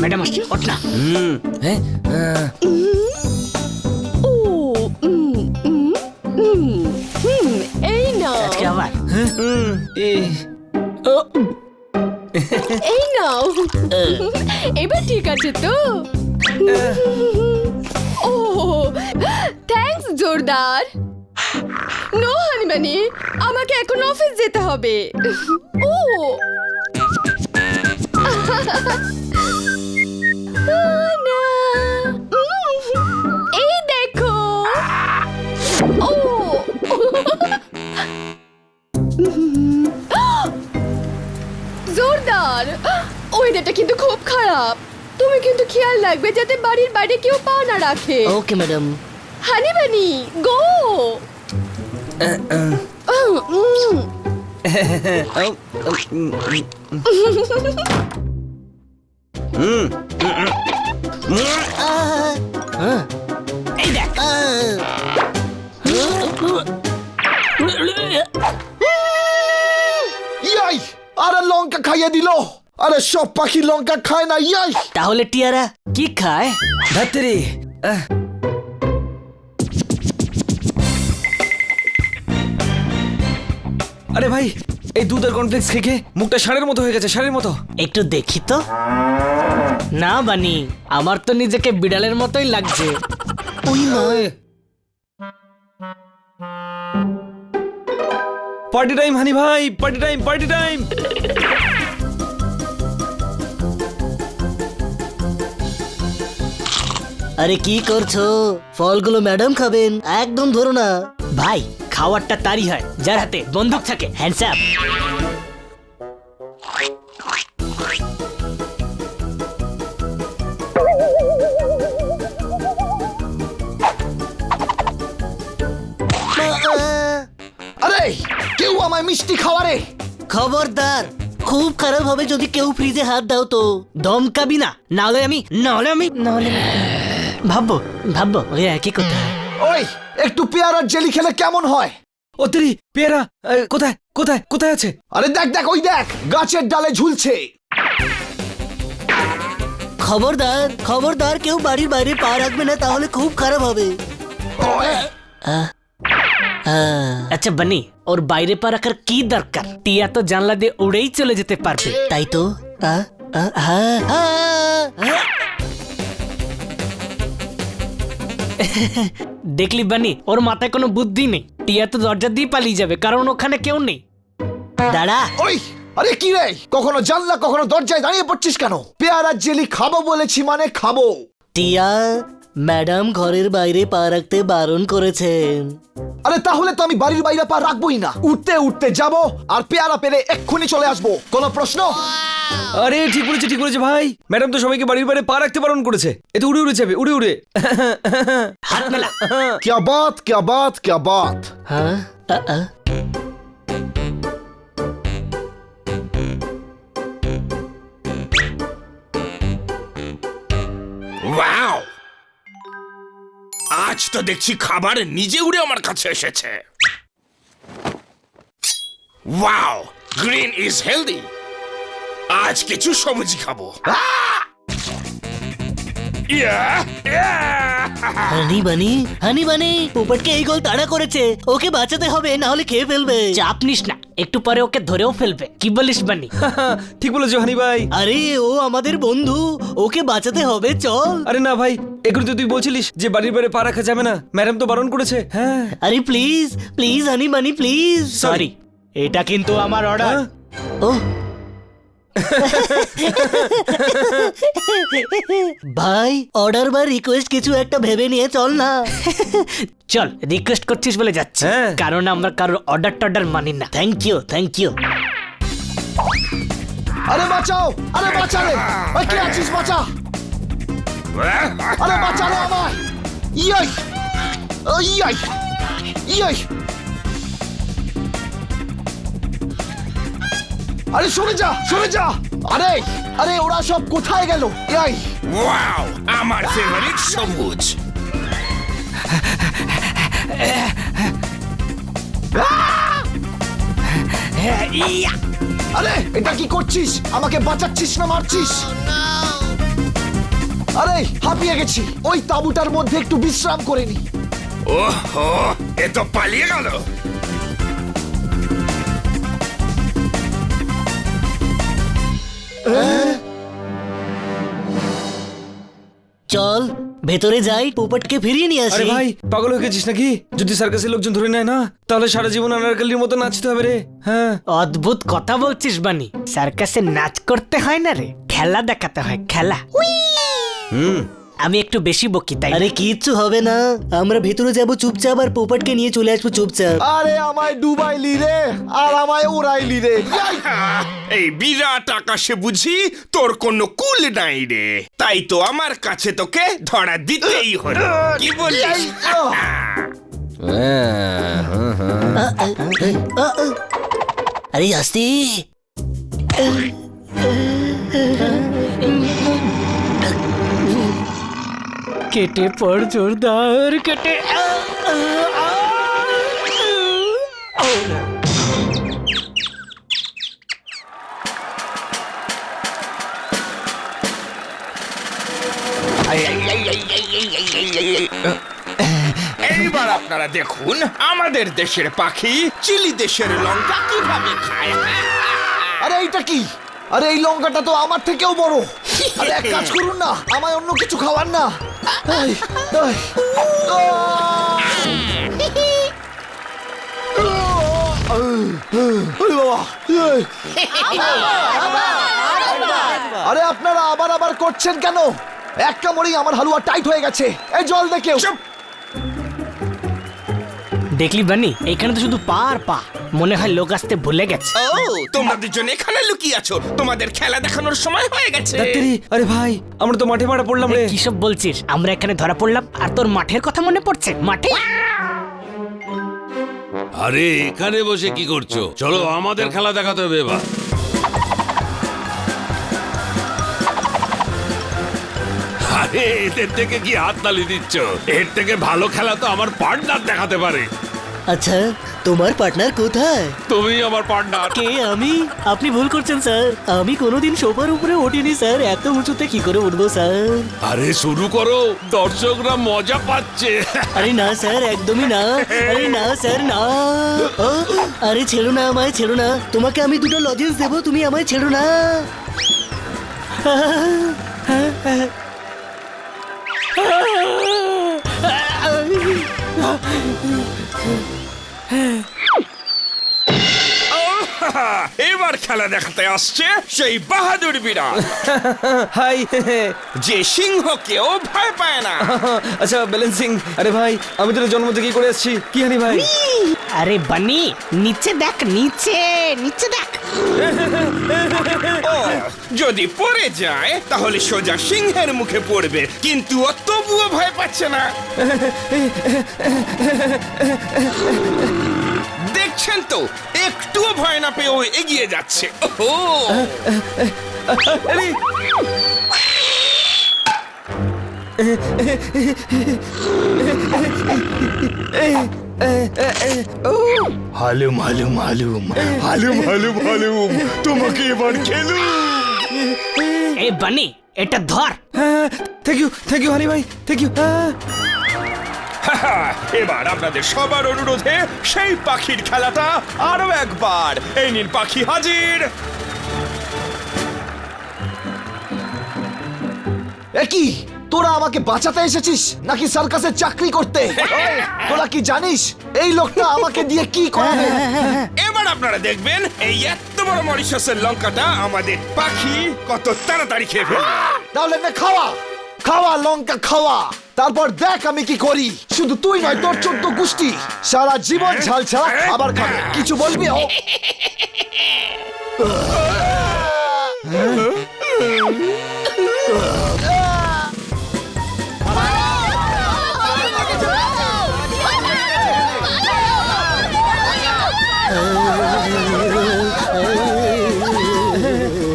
Madam আসছে, ওঠ না। এই নাও, আজকে আবার এই নাও। এবার ঠিক আছে তো? ও থ্যাঙ্কস জোরদার। নো হানিবানি, আমাকে এখন অফিস যেতে হবে। ও না, এই দেখো। ও জোরদার, ওয়েদারটা কিন্তু খুব খারাপ। তুমি কিন্তু খেয়াল রাখবে যাতে বাড়ির বাইরে কেউ পা না রাখে। Okay madam. হানিবানি গো। এই দেখ, ইয়াই, আরে লঙ্কা খাইয়ে দিল। আরে সব পাখি লঙ্কা খায় না। ইয়াই, তাহলে টিয়ারা কি খায়? ধাত্রি। আরে ভাই, এই দুধ আর কর্নফ্লেক্স খেয়ে মুখটা ষাঁড়ের মতো হয়ে গেছে, ষাঁড়ের মতো। একটু দেখি তো। না বানি, আমার তো নিজেকে বিড়ালের মতোই লাগছে। ওই নয়। পার্টি টাইম হানি ভাই, পার্টি টাইম, পার্টি টাইম। আরে কি করছো? ফলগুলো ম্যাডাম খাবেন, একদম ধরো না। ভাই, খাওয়ারটা তারই হয় যার হাতে বন্দুক থাকে। Hands up. আরে কেউ আমায় মিষ্টি খাওয়ারে। খবরদার, খুব খারাপ হবে যদি কেউ ফ্রিজে হাত দাও তো। দমকাবি না, নাহলে আমি ভাববো ওই একই কথা। ওই একটু পেয়ারার জেলি খেলে কেমন হয়? ও তেরি, পেয়ারা কোথায় কোথায় কোথায় আছে? আরে দেখ দেখ, ওই দেখ, গাছের ডালে ঝুলছে। খবরদার, খবরদার, কেউ বাড়ির বাইরে পা রাখবে না, তাহলে খুব খারাপ হবে। আচ্ছা বানি, ওর বাইরে পা রাখার কি দরকার? টিয়া তো জানলা দিয়ে উড়েই চলে যেতে পারবে। তাই তো। দেখলি বানি, ওর মাথায় কোনো বুদ্ধি নেই। টিয়া তো দরজা দিয়ে পালিয়ে যাবে, কারণ ওখানে কেউ নেই। দাঁড়া। ওই আরে কি রে, কখনো জানলা কখনো দরজায় দাঁড়িয়ে পড়ছিস কেন? পেয়ারার জেলি খাবো বলেছি মানে খাবো। টিয়া, ম্যাডাম ঘরের বাইরে পা রাখতে বারণ করেছেন। আরে তাহলে তো আমি বাড়ির বাইরে পা রাখবোই না। উঠতে উঠতে যাব আর পেয়ারা পেলে এক্ষুনি চলে আসবো। কোনো প্রশ্ন? আরে ঠিক বলেছে ভাই। ম্যাডাম তো সবাইকে বাড়ির বাইরে পা রাখতে বারণ করেছে। এতে উড়ে উড়ে যাবে, উড়ে উড়ে। হাত মেলা। क्या बात क्या बात क्या बात। হ্যাঁ। ওয়াও, আজ তো দেখছি খাবার নিজে উড়ে আমার কাছে এসেছে। Wow, green is healthy. আজ কিছু সবুজ খাবো। হানি বানি, পোপটকে এই গোল তাড়া করেছে। ওকে বাঁচাতে হবে, না হলে খেয়ে ফেলবে। চাপ নিস না, একটু পরে ওকে ধরেও ফেলবে। কি বলিস বানি? ঠিক বলেছো হানি ভাই। আরে ও আমাদের বন্ধু, ওকে বাঁচাতে হবে, চল। আরে না ভাই, এগুলো তো তুই বলছিলিস যে বাড়ির বাইরে পা রাখা যাবে না, ম্যাডাম তো বারণ করেছে। হ্যাঁ। আরে প্লিজ প্লিজ হানি বানি, প্লিজ। সরি, এটা কিন্তু আমার অর্ডার। ও ভাই, অর্ডার বা রিকোয়েস্ট কিছু একটা ভেবে নিয়ে চল না। চল, রিকোয়েস্ট করছিস বলে যাচ্ছি, হ্যাঁ। কারণ আমরা কারোর অর্ডার টর্ডার মানি না। Thank you, thank you. আরে বাঁচাও, আরে বাঁচা রে। ওই কে আছিস, বাঁচা। আরে বাঁচা রে আমায়। ইয়াই ইয়াই ইয়াই। আরে সরে যা, সরে যা। আরে আরে ওরা সব কোথায় গেল? ইয়াই। ওয়াও, আমার ফেভারিট সবুজ। আরে এটা কি করছিস? আমাকে বাঁচাচ্ছিস না মারছিস? আরে হাঁপিয়ে গেছি, ওই তাঁবুটার মধ্যে একটু বিশ্রাম করে নি। ওহো, এ তো পালিয়ে গেল। চল ভেতরে যাই, পোপটকে ফিরিয়ে নিয়ে আরে আসি। ভাই পাগল হয়ে গেছিস নাকি? যদি সার্কাসের লোকজন ধরে নেয় না, তাহলে সারা জীবন আনারকলির মতো নাচতে হবে রে। হ্যাঁ, অদ্ভুত কথা বলছিস বানি। সার্কাসে নাচ করতে হয় না রে, খেলা দেখাতে হয়, খেলা। আমি একটু বেশি বকি তাই না? আরে কিচ্ছু হবে না, আমরা ভেতরে যাব চুপচাপ, আর পোপটকে নিয়ে চলে আসবো চুপচাপ। আরে আমায় ডুবাইলি রে, আর আমায় উড়াইলি রে। এই বিরাট আকাশে বুঝি তোর কোনো কুল নাই রে, তাই তো আমার কাছে তোকে ধরা দিতেই হলো। কি বলিস? আরে আস্তে। কেটে পড় জোরদার, কেটে এইবার আপনারা দেখুন আমাদের দেশের পাখি চিলি দেশের লঙ্কা কিভাবে খায়। আরে এইটা কি? আরে এই লঙ্কাটা তো আমার থেকেও বড়। আরে এক কাজ করুন না, আমায় অন্য কিছু খাওয়ান না। এই, এই, ওরে বাবা, এই। আরে আপনারা আবার আবার করছেন কেন? এক কামড়েই আমার হালুয়া টাইট হয়ে গেছে। এই জল দে কেউ। দেখলি বানি, এখানে তো শুধু পা আর পা। মনে হয় লোক আসতে ভুলে গেছে। ও, তোমরা দুজন এখানে লুকিয়ে আছো, তোমাদের খেলা দেখানোর সময় হয়ে গেছে। ডাক্তারি, আরে ভাই আমরা তো মাঠে মারা পড়লাম রে। কি সব বলছিস? আমরা এখানে ধরা পড়লাম আর তোর মাঠের কথা মনে পড়ছে? মাঠে আরে এখানে বসে কি করছো? চলো আমাদের খেলা দেখাতে হবে এবার। আরে এদের থেকে কি হাততালি দিচ্ছ? এর থেকে ভালো খেলা তো আমার পার্টনার দেখাতে পারে। আচ্ছা, তোমার পার্টনার কোথায়? তুমি আমার পার্টনার। কে? আমি? আপনি ভুল করছেন স্যার, আমি কোনোদিন সোফার উপরে উঠিনি স্যার, এত উঁচুতে কি করে উঠবো স্যার? আরে শুরু করো, দর্শকরা মজা পাচ্ছে। আরে না স্যার, একদমই না। আরে না স্যার, না। ও, আরে ছেড়ো না আমায়, ছেড়ো না। তোমাকে আমি দুটো লজেন্স দেবো, তুমি আমায় ছেড়ো না। এবার খেলা দেখাতে আসছে সেই বাহাদুর বিড়াল, হাই। যে সিংহকেও ভয় পায় না। আচ্ছা ব্যালেন্সিং। আরে ভাই আমি তোর জন্ম থেকেই করে আসছি, কি হানি ভাই? আরে বানি, নিচে দেখ, নিচে নিচে দেখ। ও, যদি পড়ে যায় তাহলে সোজা সিংহের মুখে পড়বে, কিন্তু ও তবুও ভয় পাচ্ছে না। দেখছেন তো, একটুও ভয় না পেয়ে ও এগিয়ে যাচ্ছে। ওহো, আরে হালুম হালুম হালুম হালুম হালুম হালুম, তোমাকে এবার খেলুম। এ বানি, এটা ধর। থ্যাংক ইউ হানি ভাই, থ্যাংক ইউ। এবার আপনাদের সবার অনুরোধে সেই পাখির খেলাটা আরো একবার। এই নিন পাখি হাজির। একই, তোরা আমাকে বাঁচাতে এসেছিস নাকি সার্কাসে চাকরি করতে? ওই, তোরা কি জানিস এই লোকটা আমাকে দিয়ে কি করাবে? এবার আপনারা দেখবেন এই এত বড় মরিশাসের লঙ্কাটা আমাদের পাখি কত তাড়াতাড়ি খেয়ে ফেলবে। তাহলে নে খাওয়া, খাওয়া লঙ্কা খাওয়া, তারপর দেখ আমি কি করি। শুধু তুই নয়, তোর 14 গোষ্ঠী সারা জীবন ঝাল ছাড়া খাবার খাবে। কিছু বলবি? ও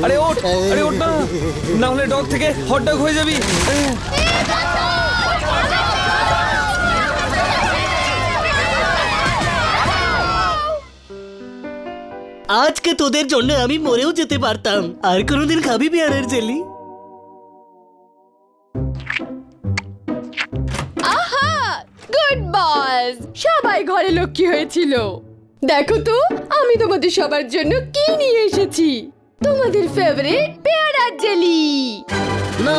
আরে ওঠ, আরে ওঠ না, না হলে ডগ থেকে হট ডগ হয়ে যাবি। আজ আজকে তোদের জন্য আমি মরেও যেতে পারতাম। আর কোনোদিন খাবি পেয়ারের জেলি? আহা গুড বয়েজ, সবাই ঘরে লক্ষ্মী হয়েছিল। দেখো তো আমি তোমাদের সবার জন্য কি নিয়ে এসেছি, তোমাদের ফেভারিট পেয়ারার জেলি। না